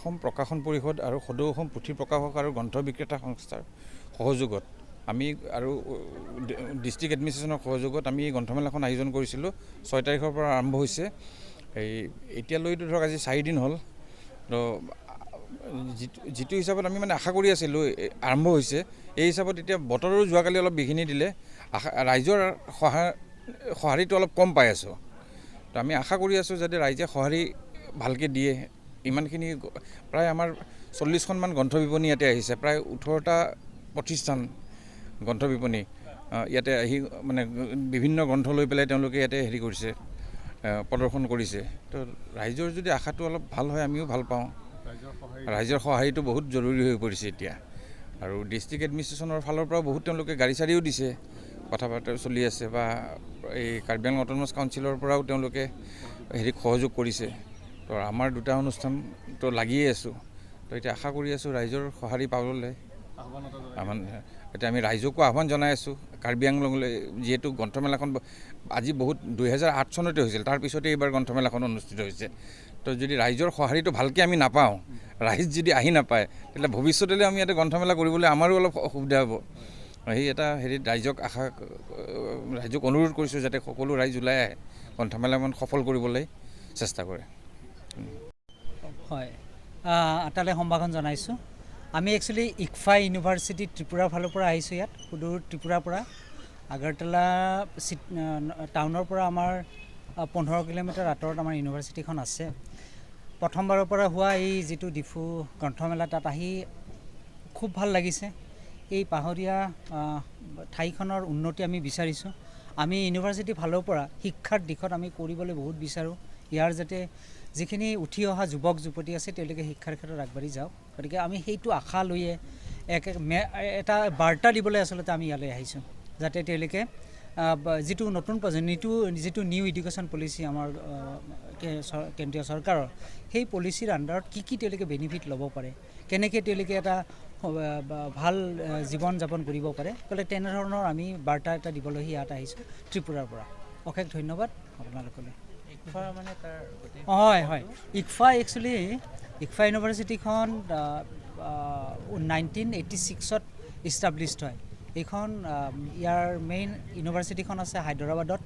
অসম প্ৰকাশন পৰিষদ আৰু সদৌ অসম পুথি প্ৰকাশক আৰু গ্ৰন্থ বিক্ৰেতা সংস্থাৰ সহযোগত আমি আৰু ডিষ্ট্ৰিক্ট এডমিনিষ্ট্ৰেশ্যনৰ সহযোগত আমি এই গ্ৰন্থমেলাখন আয়োজন কৰিছিলোঁ 6 তাৰিখৰ পৰা আৰম্ভ হৈছে এতিয়ালৈতো ধৰক আজি 4 দিন হ'ল তো যিটো হিচাপত আমি মানে আশা কৰি আছিলোঁ আৰম্ভ হৈছে এই হিচাপত এতিয়া বতৰো যোৱাকালি অলপ বিঘিনি দিলে ৰাইজৰ সঁহাৰিটো অলপ কম পাই আছোঁ তো আমি আশা কৰি আছোঁ যাতে ৰাইজে সঁহাৰি ভালকৈ দিয়ে ইমানখিনি প্ৰায় আমাৰ 40খনমান গ্ৰন্থ বিপণী ইয়াতে আহিছে প্ৰায় 18টা প্ৰতিষ্ঠান গ্ৰন্থ বিপণী ইয়াতে আহি মানে বিভিন্ন গ্ৰন্থ লৈ পেলাই তেওঁলোকে ইয়াতে হেৰি কৰিছে প্ৰদৰ্শন কৰিছে তো ৰাইজৰ যদি আশাটো অলপ ভাল হয় আমিও ভাল পাওঁ ৰাইজৰ সহায়টো বহুত জৰুৰী হৈ পৰিছে এতিয়া আৰু ডিষ্ট্ৰিক্ট এডমিনিষ্ট্ৰেশ্যনৰ ফালৰ পৰাও বহুত তেওঁলোকে গাড়ী চাৰিও দিছে কথা বাৰ্তা চলি আছে বা এই কাৰ্বি আংলং অট'নমাছ কাউন্সিলৰ পৰাও তেওঁলোকে হেৰি সহযোগ কৰিছে তো আমাৰ দুটা অনুষ্ঠানটো লাগিয়ে আছোঁ তো এতিয়া আশা কৰি আছোঁ ৰাইজৰ সঁহাৰি পাবলৈ এতিয়া আমি ৰাইজকো আহ্বান জনাই আছোঁ কাৰ্বি আংলঙলৈ যিহেতু গ্ৰন্থমেলাখন আজি বহুত 2008 চনতে হৈছিল তাৰপিছতে এইবাৰ গ্ৰন্থমেলাখন অনুষ্ঠিত হৈছে তো যদি ৰাইজৰ সঁহাৰিটো ভালকৈ আমি নাপাওঁ ৰাইজ যদি আহি নাপায় তেতিয়াহ'লে ভৱিষ্যতলৈ আমি ইয়াতে গ্ৰন্থমেলা কৰিবলৈ আমাৰো অলপ অসুবিধা হ'ব সেই এটা হেৰিত ৰাইজক অনুৰোধ কৰিছোঁ যাতে সকলো ৰাইজ ওলাই আহে গ্ৰন্থমেলাখন সফল কৰিবলৈ চেষ্টা কৰে হয় আটালে সম্ভাষণ জনাইছোঁ আমি একচুৱেলি ইকফা ইউনিভাৰ্চিটি ত্ৰিপুৰাৰ ফালৰ পৰা আহিছোঁ ইয়াত সুদূৰ ত্ৰিপুৰাৰ পৰা আগৰতলা টাউনৰ পৰা আমাৰ 15 কিলোমিটাৰ আঁতৰত আমাৰ ইউনিভাৰ্চিটিখন আছে প্ৰথমবাৰৰ পৰা হোৱা এই যিটো ডিফু গ্ৰন্থমেলা তাত আহি খুব ভাল লাগিছে এই পাহাৰীয়া ঠাইখনৰ উন্নতি আমি বিচাৰিছোঁ আমি ইউনিভাৰ্চিটিৰ ফালৰ পৰা শিক্ষাৰ দিশত আমি কৰিবলৈ বহুত বিচাৰোঁ ইয়াৰ যাতে যিখিনি উঠি অহা যুৱক যুৱতী আছে তেওঁলোকে শিক্ষাৰ ক্ষেত্ৰত আগবাঢ়ি যাওক গতিকে আমি সেইটো আশা লৈয়ে এটা বাৰ্তা দিবলৈ আচলতে আমি ইয়ালৈ আহিছোঁ যাতে তেওঁলোকে যিটো নতুন যিটো নিউ এডুকেশ্যন পলিচি আমাৰ কেন্দ্ৰীয় চৰকাৰৰ সেই পলিচিৰ আণ্ডাৰত কি তেওঁলোকে বেনিফিট ল'ব পাৰে কেনেকৈ তেওঁলোকে এটা ভাল জীৱন যাপন কৰিব পাৰে গ'লে তেনেধৰণৰ আমি বাৰ্তা এটা দিবলৈ ইয়াত আহিছোঁ ত্ৰিপুৰাৰ পৰা অশেষ ধন্যবাদ আপোনালোকলৈ হয় হয় ইকফা একচুৱেলি ইকফা ইউনিভাৰ্চিটিখন 1986ত ইষ্টাব্লিছড হয় এইখন ইয়াৰ মেইন ইউনিভাৰ্চিটিখন আছে হায়দৰাবাদত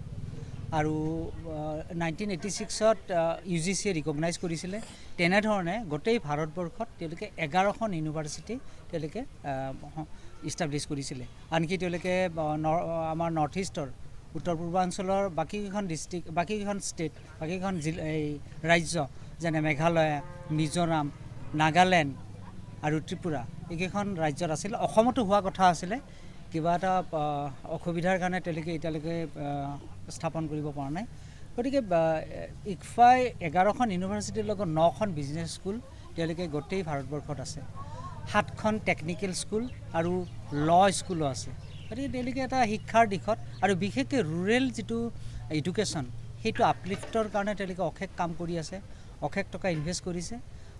আৰু 1986ত UGCয়ে ৰিকগনাইজ কৰিছিলে তেনেধৰণে গোটেই ভাৰতবৰ্ষত তেওঁলোকে 11খন ইউনিভাৰ্চিটি তেওঁলোকে ইষ্টাব্লিছ কৰিছিলে আনকি তেওঁলোকে আমাৰ নৰ্থ ইষ্টৰ উত্তৰ পূৰ্বাঞ্চলৰ বাকীকেইখন ডিষ্ট্ৰিক্ট বাকীকেইখন ষ্টেট বাকীকেইখন ৰাজ্য যেনে মেঘালয় মিজোৰাম নাগালেণ্ড আৰু ত্ৰিপুৰা এইকেইখন ৰাজ্যত আছিল অসমতো হোৱা কথা আছিলে কিবা এটা অসুবিধাৰ কাৰণে তেওঁলোকে এতিয়ালৈকে স্থাপন কৰিব পৰা নাই গতিকে ইকফাই 11খন ইউনিভাৰ্চিটিৰ লগত 9খন বিজনেছ স্কুল তেওঁলোকে গোটেই ভাৰতবৰ্ষত আছে 7খন টেকনিকেল স্কুল আৰু ল স্কুলো আছে গতিকে তেওঁলোকে এটা শিক্ষাৰ দিশত আৰু বিশেষকৈ ৰুৰেল যিটো এডুকেশ্যন সেইটো আপলিফ্টৰ কাৰণে তেওঁলোকে অশেষ কাম কৰি আছে অশেষ টকা ইনভেষ্ট কৰিছে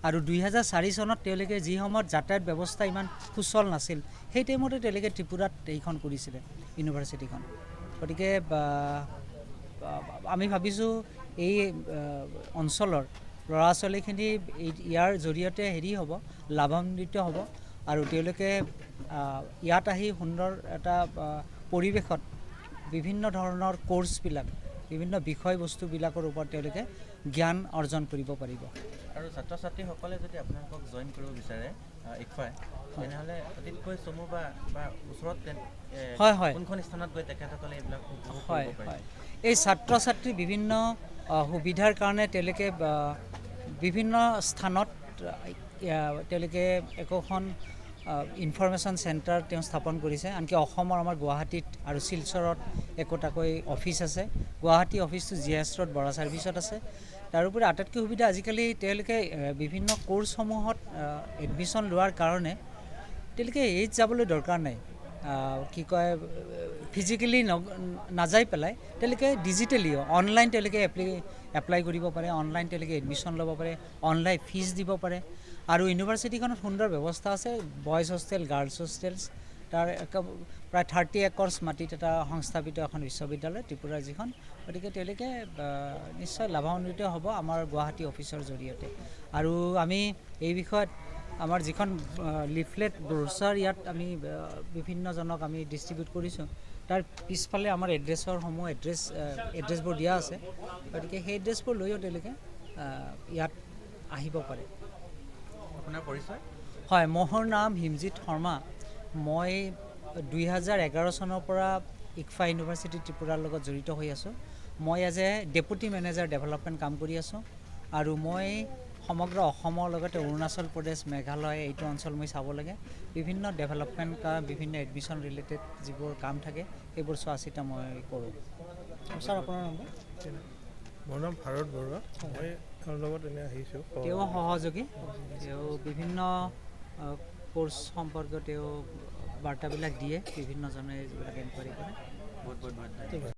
আৰু 2004 চনত তেওঁলোকে যি সময়ত যাতায়াত ব্যৱস্থা ইমান সুচল নাছিল সেই টাইমতে তেওঁলোকে ত্ৰিপুৰাত এইখন কৰিছিলে ইউনিভাৰ্চিটিখন গতিকে আমি ভাবিছোঁ এই অঞ্চলৰ ল'ৰা ছোৱালীখিনি ইয়াৰ জৰিয়তে হেৰি হ'ব লাভান্বিত হ'ব আৰু তেওঁলোকে ইয়াত আহি সুন্দৰ এটা পৰিৱেশত বিভিন্ন ধৰণৰ কোৰ্চবিলাক বিভিন্ন বিষয়বস্তুবিলাকৰ ওপৰত তেওঁলোকে জ্ঞান অৰ্জন কৰিব পাৰিব আৰু ছাত্ৰ ছাত্ৰীসকলে যদি আপোনালোকক জইন কৰিব বিচাৰে ইকফাই তেনেহ'লে অতিকৈ চমু বা ওচৰত হয় কোনখন স্থানত গৈ তেখেতসকলে এইবিলাক হয় হয় এই ছাত্ৰ ছাত্ৰী বিভিন্ন সুবিধাৰ কাৰণে তেওঁলোকে বিভিন্ন স্থানত তেওঁলোকে একোখন ইনফৰমেশ্যন চেণ্টাৰ তেওঁ স্থাপন কৰিছে আনকি অসমৰ আমাৰ গুৱাহাটীত আৰু শিলচৰত একোটাকৈ অফিচ আছে গুৱাহাটী অফিচটো GS ৰোড বৰা ছাৰ্ভিচত আছে তাৰোপৰি আটাইতকৈ সুবিধা আজিকালি তেওঁলোকে বিভিন্ন কোৰ্চসমূহত এডমিশ্যন লোৱাৰ কাৰণে তেওঁলোকে যাবলৈ দৰকাৰ নাই কি কয় ফিজিকেলি নাযাই পেলাই তেওঁলোকে ডিজিটেলিও অনলাইন তেওঁলোকে এপ্লাই কৰিব পাৰে অনলাইন তেওঁলোকে এডমিশ্যন ল'ব পাৰে অনলাইন ফিজ দিব পাৰে আৰু ইউনিভাৰ্চিটিখনত সুন্দৰ ব্যৱস্থা আছে বয়জ হোষ্টেল গাৰ্লছ হোষ্টেলছ তাৰ প্ৰায় 30 একৰ্ছ মাটিত এটা সংস্থাপিত এখন বিশ্ববিদ্যালয় ত্ৰিপুৰাৰ যিখন গতিকে তেওঁলোকে নিশ্চয় লাভান্বিত হ'ব আমাৰ গুৱাহাটী অফিচৰ জৰিয়তে আৰু আমি এই বিষয়ত আমাৰ যিখন লিফলেট ব্ৰচাৰ ইয়াত আমি বিভিন্নজনক আমি ডিষ্ট্ৰিবিউট কৰিছোঁ তাৰ পিছফালে আমাৰ এড্ৰেছবোৰ দিয়া আছে গতিকে সেই এড্ৰেছবোৰ লৈও তেওঁলোকে ইয়াত আহিব পাৰে আপোনাৰ পৰিচয় হয় মোৰ নাম হিমজিত শৰ্মা মই 2011 চনৰ পৰা ইকফা ইউনিভাৰ্চিটি ত্ৰিপুৰাৰ লগত জড়িত হৈ আছোঁ মই as a deputy manager development কাম কৰি আছোঁ আৰু মই সমগ্ৰ অসমৰ লগতে অৰুণাচল প্ৰদেশ মেঘালয় এইটো অঞ্চল মই চাব লাগে বিভিন্ন ডেভেলপমেণ্ট কাম বিভিন্ন এডমিশ্যন ৰিলেটেড যিবোৰ কাম থাকে সেইবোৰ চোৱা চিতা মই কৰোঁ ছাৰ আপোনাৰ নম্বৰ মোৰ নাম ভাৰত বৰুৱা মই তেওঁৰ লগত এনে আহিছোঁ তেওঁ সহযোগী তেওঁ বিভিন্ন কোৰ্চ সম্পৰ্কে তেওঁ বাৰ্তাবিলাক দিয়ে বিভিন্নজনে যিবিলাক এনকুৱাৰী কৰে বহুত বহুত ধন্যবাদ